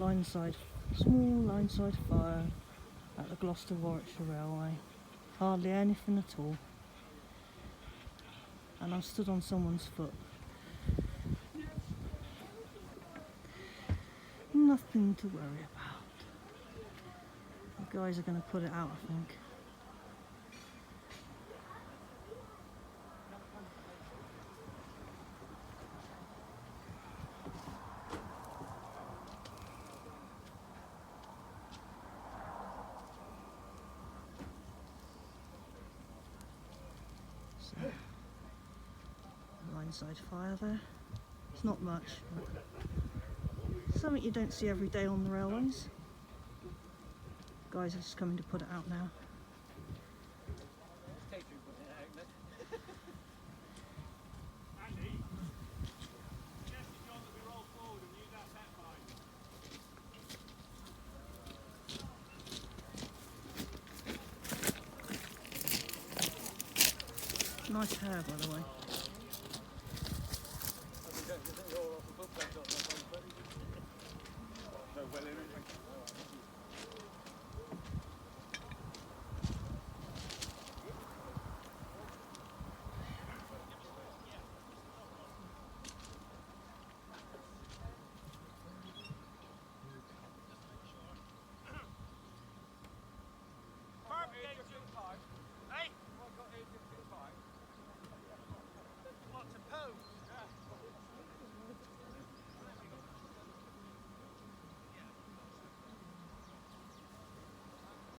small line-side fire at the Gloucester-Warwickshire Railway. Hardly anything at all. And I'm stood on someone's foot. Nothing to worry about. The guys are going to put it out, I think. So, line-side fire there. It's not much, but something you don't see every day on the railways. Guys are just coming to put it out now. Nice hair, by the way. No, well,